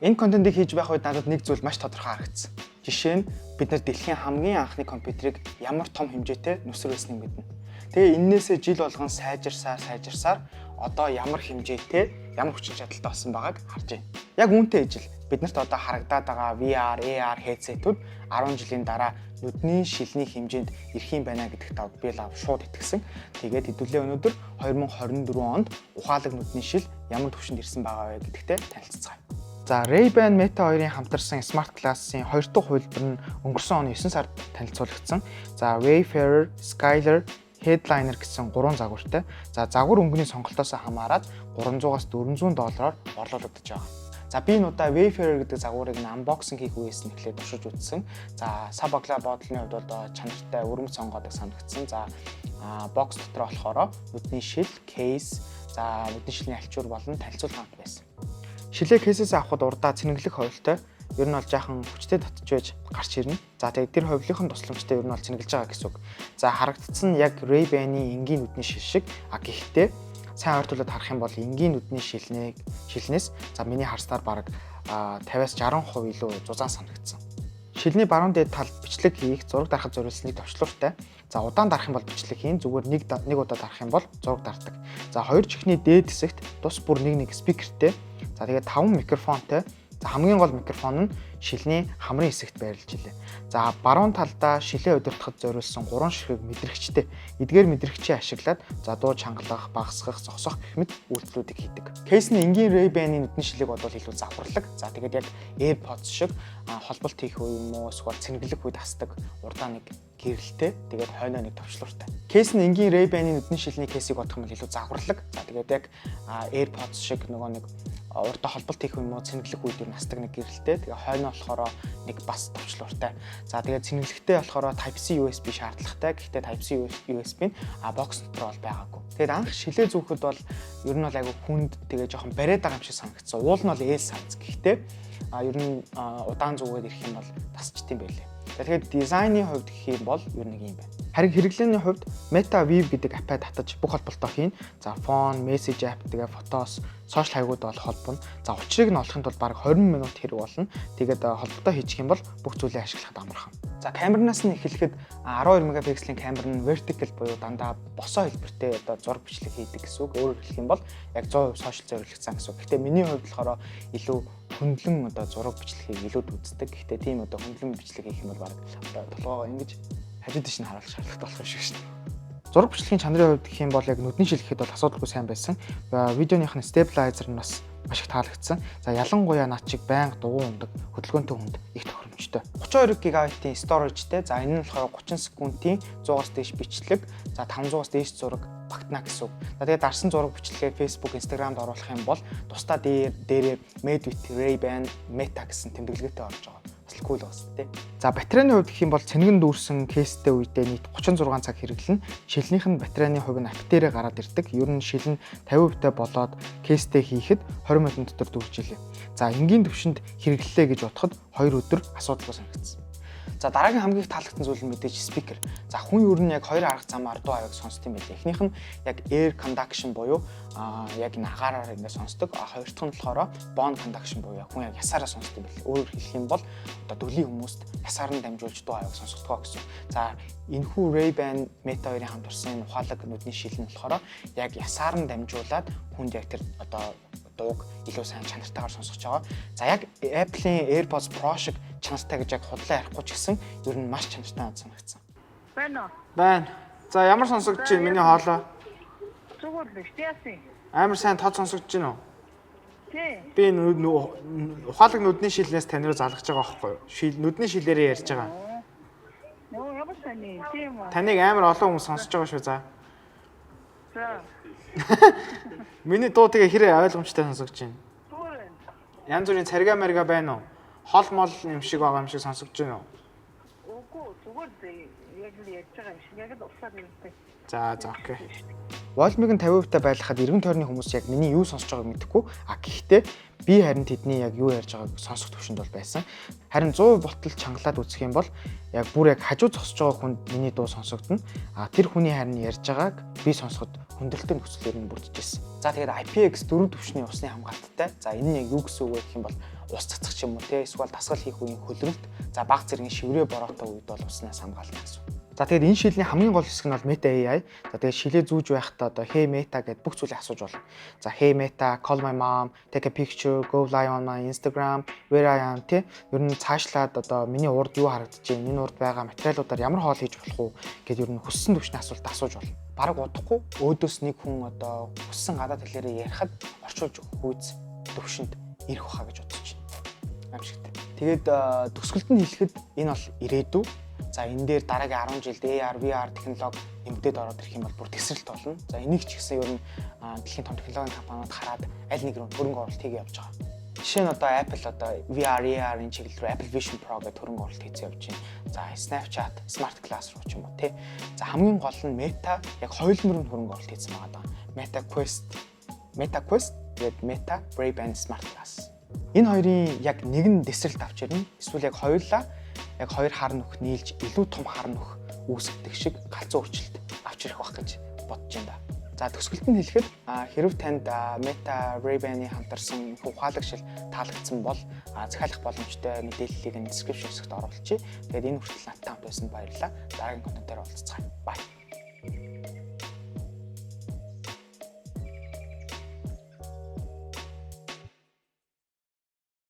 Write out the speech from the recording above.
Энэ контентыг хийж байх үед надад нэг зүйл маш тодорхой харагдсан. Жишээ нь бид нар дэлхийн хамгийн анхны компьютерийг ямар том хэмжээтэй нүсрүүлснийг мэднэ. Тэгээ энээсээ жил болгон сайжирсаар одоо ямар хэмжээтэй ямар хүчин чадалтай болсон байгааг харж байна. Яг үүнтэй ижил биднэрт одоо харагдаад байгаа VR, AR headset-үүд 10 жилийн дараа нүдний шилний хэмжээнд ирэх юм байна гэдэгт би шууд итгэсэн. Тэгээд хэдүүлээ өнөөдөр 2024 онд ухаалаг нүдний шил ямар түвшинд ирсэн байгаа вэ гэдэгтээ танилццгаая. За Ray-Ban Meta 2-ын хамтарсан Smart Glass-ийн 2 дахь хувилбар нь өнгөрсөн оны 9 сард танилцуулагдсан. За Wayfarer, Skyler, Headliner гэсэн 3 загвартай. За загвар өнгөний сонголтоос хамаарат $300-аас $400 орлуулагдаж байгаа. За би энэ удаа Wayfarer гэдэг загварыг unboxing хийх үеэс нь эхлээд туршиж үзсэн. За Sabagla бодлын хувьд бол чанартай өрөмж сонгодог санагдсан. За бокс дотор болохоор нүдний шил, кейс, за нүдний шилний альчуур болон танилцуулга хамт байсан. Шилээ кейсээс авахд урдаа цэнэглэх хувилтай. Ер нь бол жаахан хүчтэй татж байж гарч ирнэ. За тэгээд тэр хувилын тусламжтай ер нь бол цэнэглэж байгаа гэсэн үг. За харагдсан нь яг Ray-Ban-ийн энгийн нүдний шил шиг. Гэхдээ сайн ойртуулаад харах юм бол энгийн нүдний шилнээс за миний харснаар бараг 50-аас 60% илүү зузаан санагдсан. Шилний баруун дээд талд бичлэг хийх, зураг дарахад зориулсан нэг товчлууртай. За удаан дарах юм бол бичлэг хийн, зүгээр нэг удаа дарах юм бол зураг дардаг. За хоёр чихний дээд хэсэгт тус бүр нэг спикертэй. За тэгээд 5 микрофонтой. За хамгийн гол микрофон нь шилний хамрын хэсэгт байрлаж илээ. За баруун талдаа шилээ удирдахад зориулсан 3 ширхэг мэдрэгчтэй. Эдгээр мэдрэгчээ ашиглаад за дуу чангалах, багасгах, зогсоох гэх мэт үйлдэлүүдийг хийдэг. Кейсний энгийн Ray-Ban-ийн нүдний шилэг бол илүү завхарлаг. За тэгээд яг AirPods шиг холболт хийх үе юм уу, эсвэл цэнэглэх үед хасдаг урдаа нэг гэрэлтэй, тэгээд хойноо нэг товчлууртай. Кейсний энгийн Ray-Ban-ийн нүдний шилний кейсийг бодох юм бол илүү завхарлаг. За тэгээд яг AirPods шиг нөгөө нэг урдаа холболт хийх юм уу, цэнэглэх үед юу хасдаг нэг гэрэлтэй. Тэгээ хойноо болохоор нэг бас товчлууртай. За тэгээд цэнэглэхтэй болохоор Type-C USB шаардлагатай. Гэхдээ Type-C USB нь бокс дотор бол байгаагүй. Тэгээд анх шилээ зүүхэд бол ер нь бол айгүй хүнд тэгээ жоохон бариад байгаа юм шиг санагдсан. Уул нь бол ээл санц. Гэхдээ ер нь удаан зүгээд ирэх юм бол тасчт юм байлээ. Тэгэхээр дизайны хувьд гэх юм бол ер нь нэг юм байна. Харин хэрэглээний хувьд Meta Vive гэдэг аппаа татаж бүх холболтоо хийн. За phone, message app тэгээ фотос, сошиал хаягууд бол холбоно. За учрыг нь олохын тулд бараг 20 минут хэрэг болно. Тэгээд холболтоо хийчих юм бол бүх зүйлээ ашиглахад амархан. За камернаас нь эхлэхэд 12 мегапикселийн камер нь vertical буюу дандаа босоо хэлбэртэй одоо зураг бичлэг хийдэг гэсэн үг. Өөрөөр хэлэх юм бол яг 100% сошиал зориулагдсан гэсэн үг. Гэхдээ миний хувьд болохоор илүү хөндлөн одоо зураг бичлэгийг илүү үздэг. Гэхдээ тийм одоо хөндлөн бичлэг хийх юм бол бараг одоо толгоогоо ингэж хажууд дэш нь харуулах шаардлагатай болох шиг шин. Зураг бичлэгийн чанарын хувьд гэх юм бол яг нүдний шил гэхэд бол асуудалгүй сайн байсан. Видеоных нь stabilizer нь бас маш их таалагдсан. За ялангуяа над чиг байнга дугуй ундаг, хөдөлгөөнтэй хүнд их тохиромжтой. 32 GB-ийн сторэжтэй. За энэ нь болохоор 30 секундын 100-аас дээш бичлэг, за 500-аас дээш зураг багтана гэсэн үг. За тэгээд дарсан зураг бичлэгээ Facebook, Instagram-д оруулах юм бол тусдаа дээрээ Made with Ray-Ban Meta гэсэн тэмдэглэгээтэй орж байгаа. Кул бас тий. За батарейны хувьд гэх юм бол цэнэгэн дүүрсэн кейстэй үедээ нийт 36 цаг хэрэглэнэ. Шилнийх нь батарейны хувь нь апп дээрээ гараад ирдэг. Ер нь шил нь 50% болоод кейстэй хийхэд 20 минутын дотор дүрж илээ. За энгийн төвшөнд хэрэглэлээ гэж бодоход 2 өдөр асуудалгүй санагдсан. За дараагийн хамгийн их таалагдсан зүйл нь мэдээж спикер. За хүн ер нь яг хоёр арга замаар дуу авиг сонсдог юм байлээ. Эхнийх нь яг air conduction буюу яг нагаараар ингэ сонсдог. Хоёр дахь нь болохоор bone conduction буюу хүн яг ясаараа сонсдог юм байлээ. Өөрөөр хэлэх юм бол одоо дөлийн хүмүүст ясаар нь дамжуулж дуу авиг сонсгодгоо гэсэн. За энэхүү Ray-Ban Meta 2-ын хамтарсан ухаалаг нүдний шил нь болохоор яг ясаар нь дамжуулаад хүнд яг тэр одоо дууг илүү сайн чанартайгаар сонсгож байгаа. За яг Apple-ийн AirPods Pro шиг чанартай гэж яг худлаа ярихгүй ч гэсэн ер нь маш чанартай санагдсан. Байна уу? Байна. За ямар сонсогдож байна миний хоолой? Зүгээр л яасан. Амар сайн тод сонсогдож байна уу? Тий. Би ухаалаг нүдний шилнээс тань руу залгаж байгаа байхгүй юу? Нүдний шилээрээ ярьж байгаа. Нөө ямар сони тийм үү? Таныг амар олон хүмүүс сонсож байгаа шүү за. За. Миний дуу тэгээ хэрэг ойлгомжтой сонсогдож байна. Зүгээр. Янз бүрийн царга марга байна уу? Хол мол юм шиг байгаа юм шиг сонсогдож байна уу? Үгүй зүгээр яг л ярьж байгаа юм шиг яг л усаар хэлдэг. За окей. Volume-ыг нь 50% байлгахад эргэн тойрны хүмүүс яг миний юу сонсож байгааг мэдэхгүй. Гэхдээ би харин тэдний яг юу ярьж байгааг сонсох төвшөнд бол байсан. Харин 100% ботл чангалаад үзэх юм бол яг бүр яг хажуу зогсож байгаа хүнд миний дуу сонсогдно. Тэр хүний харин ярьж байгааг би сонсоход хүндрэлтэй нөхцлөөр нь бүрдэж ирсэн. За тэгээд IPX4 түвшний усны хамгаалттай. За энэ нь яг юу гэсэн үг вэ гэх юм бол ус цацах ч юм уу те эсвэл дасгал хийх үеийн хөлрөлт за баг зэргийн шиврээ бороотой үед бол уснаас хамгаална гэсэн. За тэгээд энэ шийдлийн хамгийн гол хэсэг нь бол Meta AI. За тэгээд шилээ зүүж байхдаа одоо Hey Meta гэдээ бүх зүйлийг асууж болно. За Hey Meta, call my mom, take a picture, go live on my Instagram, where I am те ер нь цаашлаад одоо миний урд юу харагдаж байна, энэ урд байгаа материалуудаар ямар хоол хийж болох уу гэдээ ер нь хүссэн төвчний асуулт асууж болно. Бараг удахгүй өөдөөс нэг хүн одоо хүссэн гадаад хэлээрээ ярихад орчуулж өгөх үйц төвшөнд ирэх баха гэж бодож байна. Амжигтай. Тэгээд төгсгөлд нь хэлэхэд энэ бол ирээдүй. За энэ дээр дараагийн 10 жилд AR, VR технологи нэмэгдээд ороод ирэх юм бол бүр тесрэлт болно. За энийг ч гэсэн ер нь дэлхийн том технологийн компаниуд хараад аль нэг рүү хөрөнгө оруулалт хийгээ явж байгаа. Жишээ нь одоо Apple одоо VR, AR-ын чиглэл рүү Apple Vision Pro гэдэг хөрөнгө оруулалт хийсэн явж байна. За Snapchat, Smart Glass руу ч юм уу тий. За хамгийн гол нь Meta яг хоёулмөр нь хөрөнгө оруулалт хийсэн байгаа даа. Meta Quest тэгээд Meta Ray-Ban Smart Glass. Энэ хоёрын яг нэг нь тесрэлт авч ирнэ. Эсвэл яг хоёулаа яг хоёр хар нүх нийлж илүү том хар нүх үүсгдэг шиг галзуу өөрчлөлт авч ирэх байх гэж бодож байна. За төгсгөлд нь хэлэхэд хэрв танд Meta Ray-Ban-ы хамтарсан ухаалагшил таалагдсан бол захиалах боломжтой мэдээллийг нь description хэсэгт оруулчихъя. Тэгээд энэ хүртэл надтай хамт байсан баярлалаа. Дараагийн контентоор уулзцгаая.